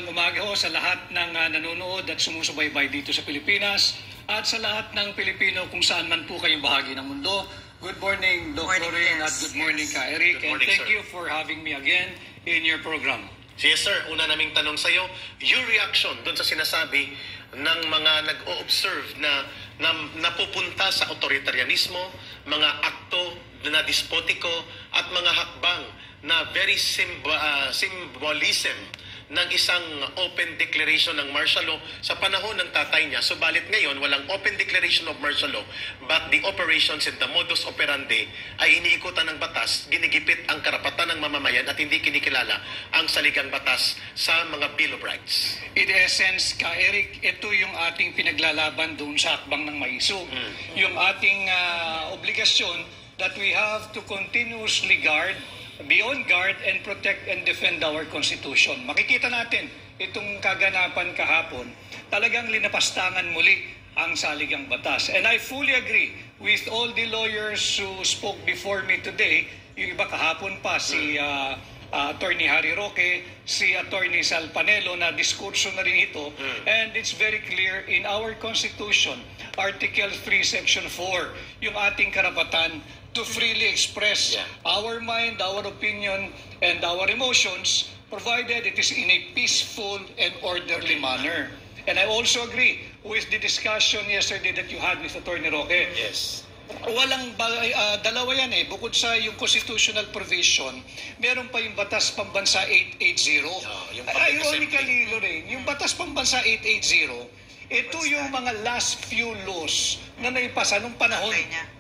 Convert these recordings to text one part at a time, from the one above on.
umaga ho sa lahat ng nanonood at sumusubaybay dito sa Pilipinas at sa lahat ng Pilipino kung saan man po kayong bahagi ng mundo. Good morning, Dr. Lorraine, at good morning, Ka Eric. Good morning, and thank sir. you for having me again in your program. Yes, sir. Una naming tanong sa iyo, your reaction doon sa sinasabi ng mga nag-o-observe na napupunta sa authoritarianismo, mga akto na dispotiko at mga hakbang na very symbolism ng isang open declaration ng martial law sa panahon ng tatay niya. Subalit ngayon, walang open declaration of martial law, but the operations and the modus operandi ay iniikutan ng batas, ginigipit ang karapatan ng mamamayan at hindi kinikilala ang saligang batas sa mga Bill of Rights. In essence, Ka Eric, ito yung ating pinaglalaban doon sa hakbang ng maisog. Yung ating obligasyon that we have to continuously beyond guard and protect and defend our Constitution. Makikita natin itong kaganapan kahapon, talagang linapastangan muli ang saligang batas. And I fully agree with all the lawyers who spoke before me today, yung iba kahapon pa, si Attorney Harry Roque, si Attorney Sal Panelo, na diskurso na rin ito. And it's very clear in our Constitution, Article 3, Section 4, yung ating karapatan to freely express our mind, our opinion, and our emotions, provided it is in a peaceful and orderly manner. And I also agree with the discussion yesterday that you had with Attorney Roque. Yes. Walang dalawa yan eh. Bukod sa yung constitutional provision, meron pa yung Batas Pambansa 880. Ironically, Lorraine, yung Batas Pambansa 880, ito yung mga last few laws na naipasa nung panahon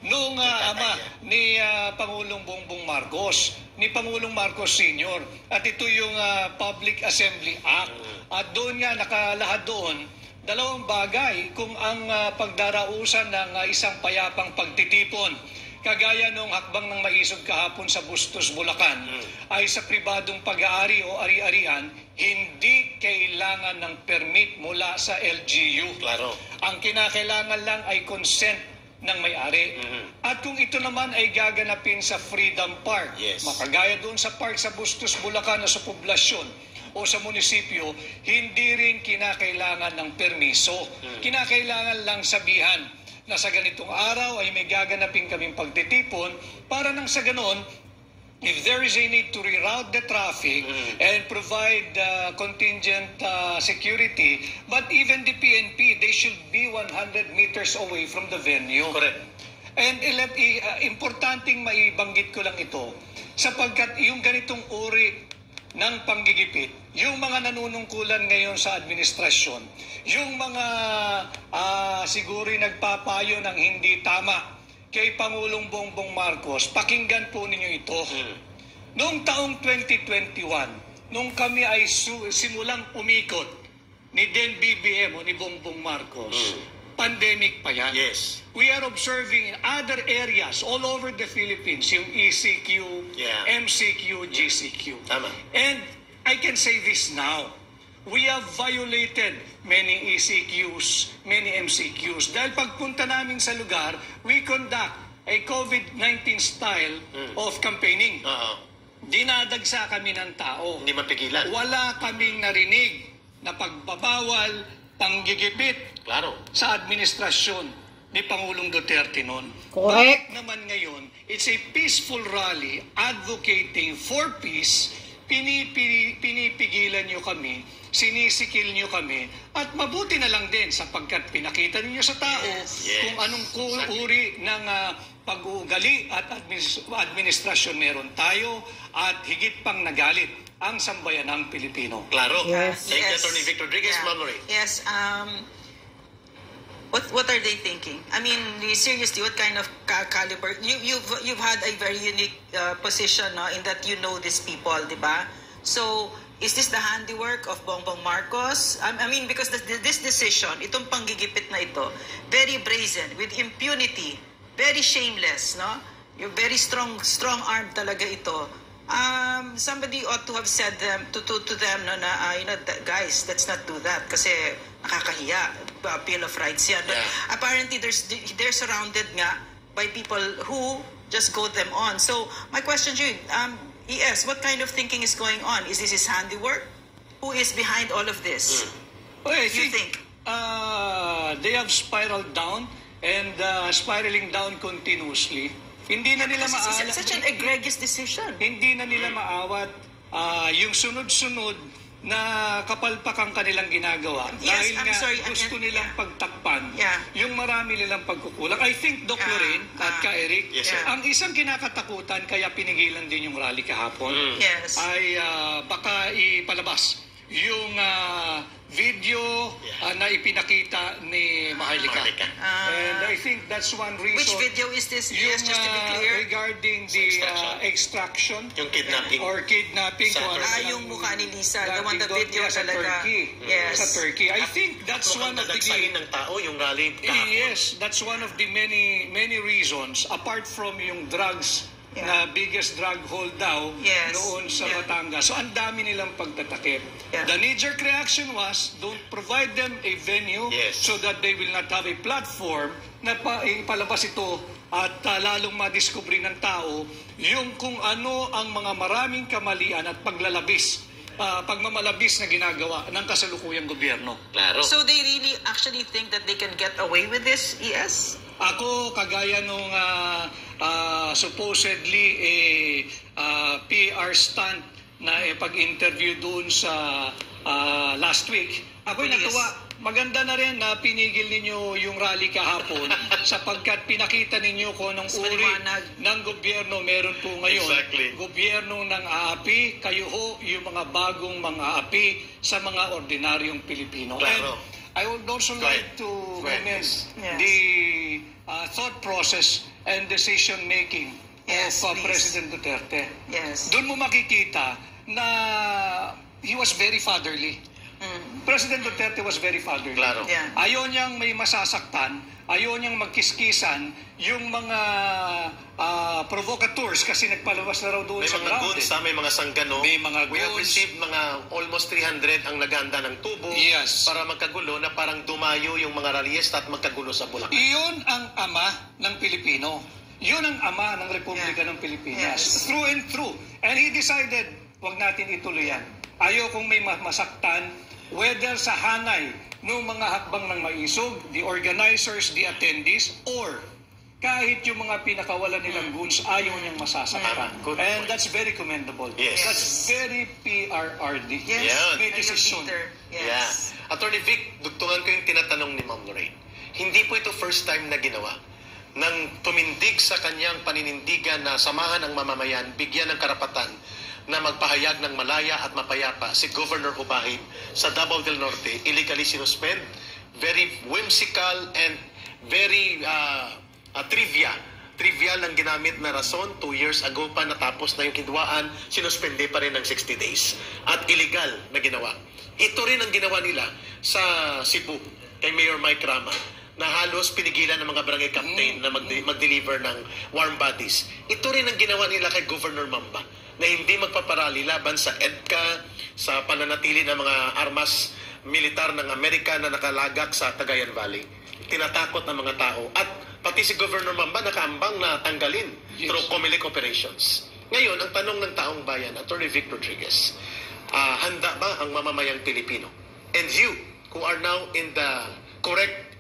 nung ama ni Pangulong Bongbong Marcos, ni Pangulong Marcos Sr. At ito yung Public Assembly Act. At doon nga nakalahad doon dalawang bagay kung ang pagdarausan ng isang payapang pagtitipon kagaya nung hakbang ng maisog kahapon sa Bustos, Bulacan, ay sa pribadong pag-aari o ari-arian, hindi kailangan ng permit mula sa LGU. Claro. Ang kinakailangan lang ay consent ng may-ari. At kung ito naman ay gaganapin sa Freedom Park, makagaya doon sa park sa Bustos, Bulacan o sa poblasyon o sa munisipyo, hindi rin kinakailangan ng permiso. Kinakailangan lang sabihan na sa ganitong araw ay may gaganapin kaming pagtitipon para nang sa ganon, if there is a need to reroute the traffic and provide contingent security, but even the PNP, they should be 100 meters away from the venue. Correct. And importanteng maibanggit ko lang ito, sapagkat yung ganitong uri ng panggigipit, yung mga nanunungkulan ngayon sa administrasyon, yung mga siguro nagpapayo ng hindi tama kay Pangulong Bongbong Marcos, pakinggan po ninyo ito. Noong taong 2021, nung kami ay simulang umikot ni Den BBM o ni Bongbong Marcos, pandemic pa yan. Yes. We are observing in other areas all over the Philippines, yung ECQ, MCQ, GCQ. Tama. And I can say this now. We have violated many ECQs, many MCQs. Dahil pagpunta namin sa lugar, we conduct a COVID-19 style of campaigning. Dinadagsa kami ng tao. Hindi mapigilan. Wala kaming narinig na pagbabawal, panggigipit sa administrasyon ni Pangulong Duterte noon. Correct. Bakit naman ngayon, it's a peaceful rally advocating for peace, pinipigilan nyo kami, sinisikil nyo kami, at mabuti na lang din sapagkat pinakita niyo sa tao kung anong uri ng pag-uugali at administrasyon meron tayo at higit pang nagalit ang sambayanang Pilipino. Claro. Yes. Thank you, Attorney Victor Rodriguez. Mallory. Yes. What are they thinking? I mean, seriously, what kind of caliber? You've had a very unique position, no, in that you know these people, di ba? So, is this the handiwork of Bongbong Marcos? I mean, because this decision, itong panggigipit na ito, very brazen, with impunity, very shameless, no? You're very strong-armed talaga ito. Somebody ought to have said to them, no, na, guys, let's not do that kasi nakakahiya. Bill of Rights yan. But apparently, they're surrounded nga by people who just go them on. So, my question to you, ES, what kind of thinking is going on? Is this his handiwork? who is behind all of this? Well, I You think? They have spiraled down and spiraling down continuously. Hindi na nila Because maawat. it's such an egregious decision. Hindi na nila maawat yung sunod-sunod na kapalpakang kanilang ginagawa. Yes, Dahil I'm nga sorry, gusto yeah. nilang pagtakpan Yeah. yung marami nilang pagkukulang. I think, Doc Lorraine at ka Eric, Yes, sir. ang isang kinakatakutan kaya pinigilan din yung rally kahapon Yes. ay baka ipalabas yung video na ipinakita ni Maharlika. Maharlika. And I think that's one reason. Which video is this? Yung Yes, just to be clear. regarding the extraction Yung kidnapping. or kidnapping. Sa kung ano Turkey. Yung mukha ni Lisa, the one, the doon, video sa talaga. Turkey. Yes. Sa Turkey. I think that's Mukhang one of the nadagsahin ng tao yung rally kahapon. Yes, that's one of the many reasons apart from yung drugs na biggest drug hold daw Yes. noon sa Batangas. So ang dami nilang pagtatakip. Yeah. The knee-jerk reaction was don't provide them a venue Yes. so that they will not have a platform na ipalabas ito at lalong madiskubre ng tao yung kung ano ang mga maraming kamalian at paglalabis, pagmamalabis na ginagawa ng kasalukuyang gobyerno. Klaro. So they really actually think that they can get away with this, ES? Ako, kagaya nung supposedly PR stunt na pag-interview doon sa last week, ako'y Yes. natuwa. Maganda na rin na pinigil ninyo yung rally kahapon sapagkat pinakita ninyo kung anong uri maliwanag. ng gobyerno meron po ngayon. Exactly. Gobyerno ng aapi, kayo ho yung mga bagong mga aapi sa mga ordinaryong Pilipino. Klaro. And I would also Go like ahead. to Go ahead, commend Yes. the thought process and decision making Yes, of please. President Duterte. Yes. Doon mo makikita na he was very fatherly. President Duterte was very fatherly. Klaro. Yeah. Ayaw niyang may masasaktan, ayaw niyang magkiskisan yung mga provocateurs kasi nagpalabas na raw doon May sa mga ground. goons, may mga sanggano. May mga We have goons. received mga almost 300 ang naghanda ng tubo Yes. para magkagulo na parang dumayo yung mga rallyista at magkagulo sa Bulacan. Iyon ang ama ng Pilipino. Yun ang ama ng Republika ng Pilipinas. Yes. Through and through. And he decided, wag natin ituloy yan. Ayaw kung may masaktan, whether sa hanay ng mga hakbang ng maisog, the organizers, the attendees, or kahit yung mga pinakawalan nilang goons, ayaw niyang masasaktan. Good And point. that's very commendable. Yes. That's very PRRD. Yes. Yan. May And your desisyon. leader. Yeah. Yes. Attorney Vic, dugtungan ko yung tinatanong ni Ma'am Lorraine. Hindi po ito first time na ginawa. Nang tumindig sa kanyang paninindigan na samahan ang mamamayan, bigyan ng karapatan na magpahayag ng malaya at mapayapa si Governor Hubahib sa Davao del Norte, illegally sinuspend. Very whimsical and very trivial ang ginamit na rason. 2 years ago pa natapos na yung kinduaan, sinuspende pa rin ng 60 days. At illegal na ginawa. Ito rin ang ginawa nila sa Cebu kay Mayor Mike Rama na halos pinigilan ng mga barangay captain na mag-deliver ng warm bodies. Ito rin ang ginawa nila kay Governor Mamba na hindi magpaparali laban sa EDCA, sa pananatili ng mga armas militar ng Amerika na nakalagak sa Cagayan Valley. Tinatakot ng mga tao. At pati si Governor Mamba nakaambang na tanggalin through COMELEC operations. Ngayon, ang tanong ng taong bayan, Attorney Vic Rodriguez, handa ba ang mamamayang Pilipino? And you, who are now in the correct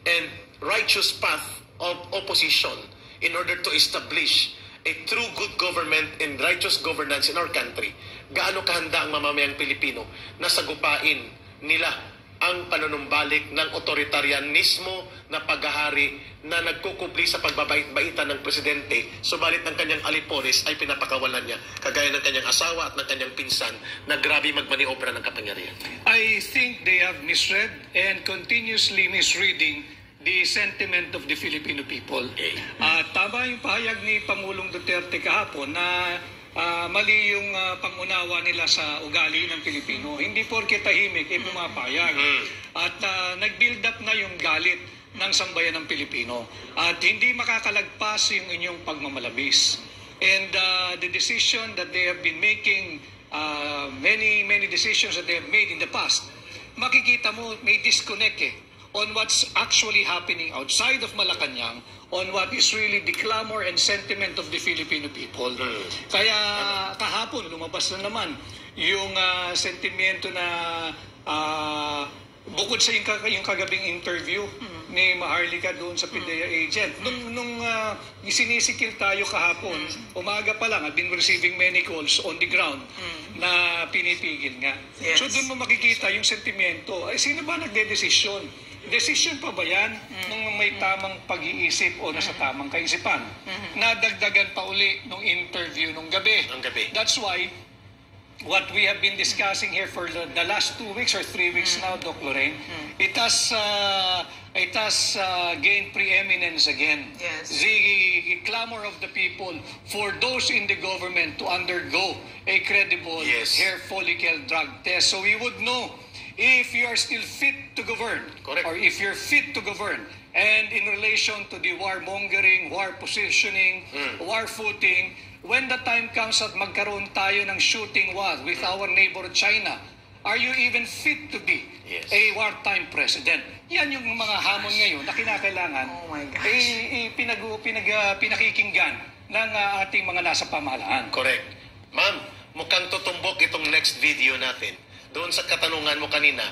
and righteous path of opposition in order to establish a true good government and righteous governance in our country, gaano kahanda ang mamamayang Pilipino na sagupain nila ang panunumbalik ng otoritarianismo na paghahari na nagkukubli sa pagbabait-baitan ng presidente, subalit ang kanyang alipores ay pinapakawalan niya, kagaya ng kanyang asawa at ng kanyang pinsan na grabe magmaniobra ng kapangyarihan. I think they have misread and continuously misreading the sentiment of the Filipino people. Tama yung pahayag ni Pangulong Duterte kahapon na mali yung pangunawa nila sa ugali ng Pilipino. Hindi porke tahimik, pumapayag. At nag-build up na yung galit ng sambayan ng Pilipino. At hindi makakalagpas yung inyong pagmamalabis. And the decision that they have been making, many decisions that they have made in the past, makikita mo may disconnect on what's actually happening outside of Malacanang, on what is really the clamor and sentiment of the Filipino people. Kaya kahapon, lumabas na naman yung sentimento na bukod sa yung kagabing interview ni Maharlika doon sa PIDEA agent. Nung sinisikil tayo kahapon, umaga pa lang, I've been receiving many calls on the ground na pinipigil nga. Yes. So doon mo makikita yung sentimento. Ay, sino ba nagdedesisyon? Desisyon pa ba yan nung may tamang pag-iisip o nasa tamang kaisipan? Nadagdagan pa uli nung interview nung gabi. Nung gabi. That's why what we have been discussing here for the last 2 weeks or 3 weeks now, Doc Lorraine, it has gained preeminence again. Yes. The clamor of the people for those in the government to undergo a credible Yes. hair follicle drug test. So we would know if you are still fit to govern, Correct. or if you're fit to govern. And in relation to the warmongering, war positioning, war footing, when the time comes at magkaroon tayo ng shooting war with our neighbor China, are you even fit to be Yes. a wartime president? Yan yung mga hamon ngayon na kinakailangan Oh my gosh. pinakikinggan ng ating mga nasa pamahalaan. Correct. Ma'am, mukhang tutumbok itong next video natin. Doon sa katanungan mo kanina,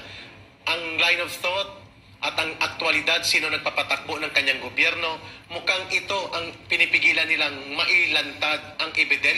ang line of thought at ang aktwalidad, sino nagpapatakbo ng kanyang gobyerno, mukhang ito ang pinipigilan nilang mailantad ang ebidensya